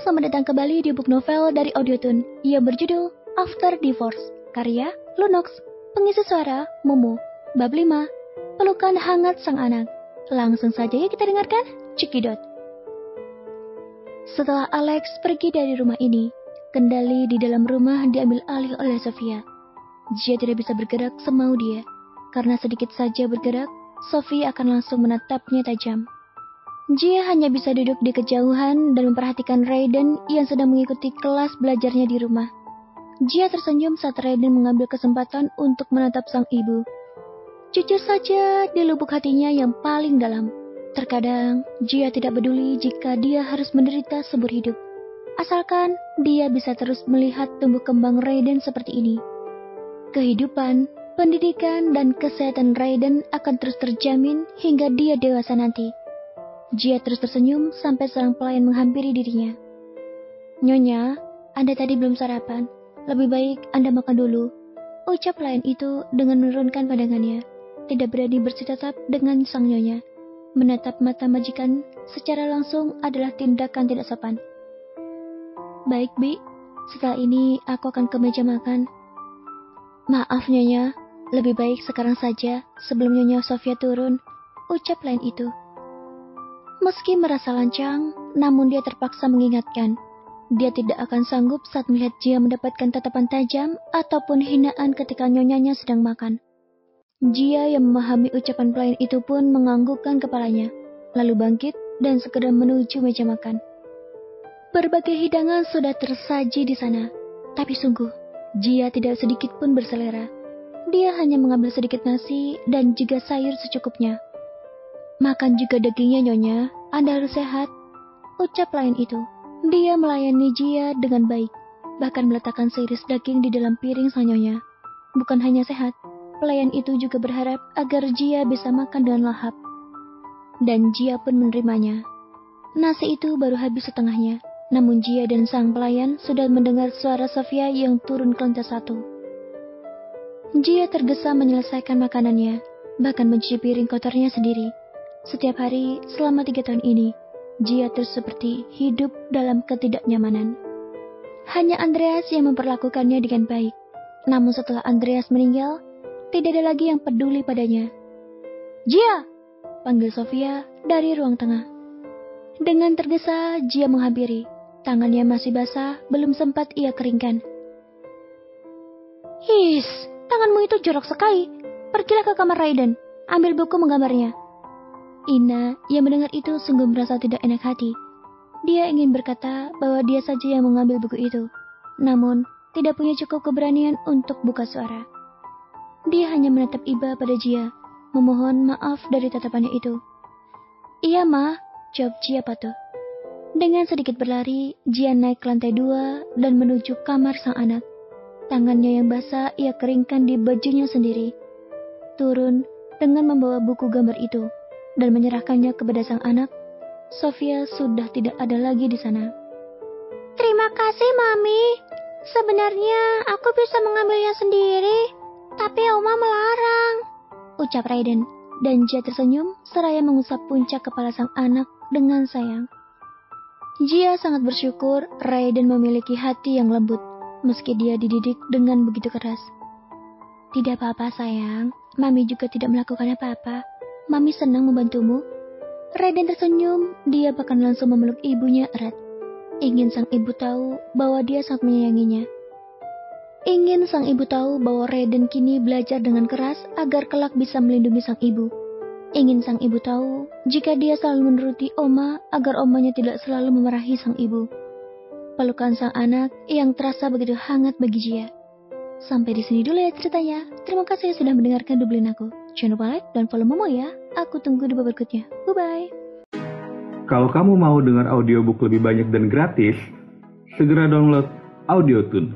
selamat datang kembali di book novel dari Audiotune yang berjudul After Divorce, karya Lunox, pengisi suara Momo, bab 5, pelukan hangat sang anak. Langsung saja ya kita dengarkan, cekidot. Setelah Alex pergi dari rumah ini, kendali di dalam rumah diambil alih oleh Sofia. Dia tidak bisa bergerak semau dia, karena sedikit saja bergerak, Sofia akan langsung menatapnya tajam. Dia hanya bisa duduk di kejauhan dan memperhatikan Raiden yang sedang mengikuti kelas belajarnya di rumah. Dia tersenyum saat Raiden mengambil kesempatan untuk menatap sang ibu. Jujur saja, di lubuk hatinya yang paling dalam, terkadang dia tidak peduli jika dia harus menderita seumur hidup, asalkan dia bisa terus melihat tumbuh kembang Raiden seperti ini. Kehidupan, pendidikan, dan kesehatan Raiden akan terus terjamin hingga dia dewasa nanti. Dia terus tersenyum sampai seorang pelayan menghampiri dirinya. "Nyonya, Anda tadi belum sarapan. Lebih baik Anda makan dulu," ucap pelayan itu dengan menurunkan pandangannya. Tidak berani bersitatap dengan sang nyonya. Menatap mata majikan secara langsung adalah tindakan tidak sopan. "Baik, Bi. Setelah ini aku akan ke meja makan." "Maaf, Nyonya. Lebih baik sekarang saja sebelum Nyonya Sofia turun," ucap pelayan itu. Meski merasa lancang, namun dia terpaksa mengingatkan. Dia tidak akan sanggup saat melihat dia mendapatkan tatapan tajam ataupun hinaan ketika nyonyanya sedang makan. Dia yang memahami ucapan pelayan itu pun menganggukkan kepalanya, lalu bangkit dan segera menuju meja makan. Berbagai hidangan sudah tersaji di sana, tapi sungguh, dia tidak sedikit pun berselera. Dia hanya mengambil sedikit nasi dan juga sayur secukupnya. "Makan juga dagingnya, Nyonya. Anda harus sehat," ucap pelayan itu. Dia melayani Jia dengan baik, bahkan meletakkan seiris daging di dalam piring sang nyonya. Bukan hanya sehat, pelayan itu juga berharap agar Jia bisa makan dengan lahap. Dan Jia pun menerimanya. Nasi itu baru habis setengahnya, namun Jia dan sang pelayan sudah mendengar suara Sofia yang turun ke lantai 1. Jia tergesa menyelesaikan makanannya, bahkan mencuci piring kotornya sendiri. Setiap hari selama 3 tahun ini, Jia terus seperti hidup dalam ketidaknyamanan. Hanya Andreas yang memperlakukannya dengan baik. Namun setelah Andreas meninggal, tidak ada lagi yang peduli padanya. "Jia!" panggil Sofia dari ruang tengah. Dengan tergesa, Jia menghampiri. Tangannya masih basah, belum sempat ia keringkan. "His, tanganmu itu jorok sekali. Pergilah ke kamar Raiden, ambil buku menggambarnya." Ina yang mendengar itu sungguh merasa tidak enak hati. Dia ingin berkata bahwa dia saja yang mengambil buku itu, namun tidak punya cukup keberanian untuk buka suara. Dia hanya menatap iba pada Jia, memohon maaf dari tatapannya itu. "Iya, Ma," jawab Jia patuh. Dengan sedikit berlari, Jia naik ke lantai 2 dan menuju kamar sang anak. Tangannya yang basah ia keringkan di bajunya sendiri. Turun dengan membawa buku gambar itu dan menyerahkannya kepada sang anak. Sofia sudah tidak ada lagi di sana. "Terima kasih, Mami. Sebenarnya aku bisa mengambilnya sendiri, tapi Oma melarang," ucap Raiden, dan Jia tersenyum seraya mengusap puncak kepala sang anak dengan sayang. Jia sangat bersyukur Raiden memiliki hati yang lembut, meski dia dididik dengan begitu keras. "Tidak apa-apa, sayang. Mami juga tidak melakukan apa-apa. Mami senang membantumu." Raiden tersenyum, dia bahkan langsung memeluk ibunya erat. Ingin sang ibu tahu bahwa dia sangat menyayanginya. Ingin sang ibu tahu bahwa Raiden kini belajar dengan keras agar kelak bisa melindungi sang ibu. Ingin sang ibu tahu jika dia selalu menuruti Oma agar omanya tidak selalu memarahi sang ibu. Pelukan sang anak yang terasa begitu hangat bagi Jia. Sampai di sini dulu ya ceritanya. Terima kasih sudah mendengarkan dublin aku. Jangan lupa like dan follow Momo ya. Aku tunggu di bab berikutnya. Bye-bye. Kalau kamu mau dengar audiobook lebih banyak dan gratis, segera download Audiotune.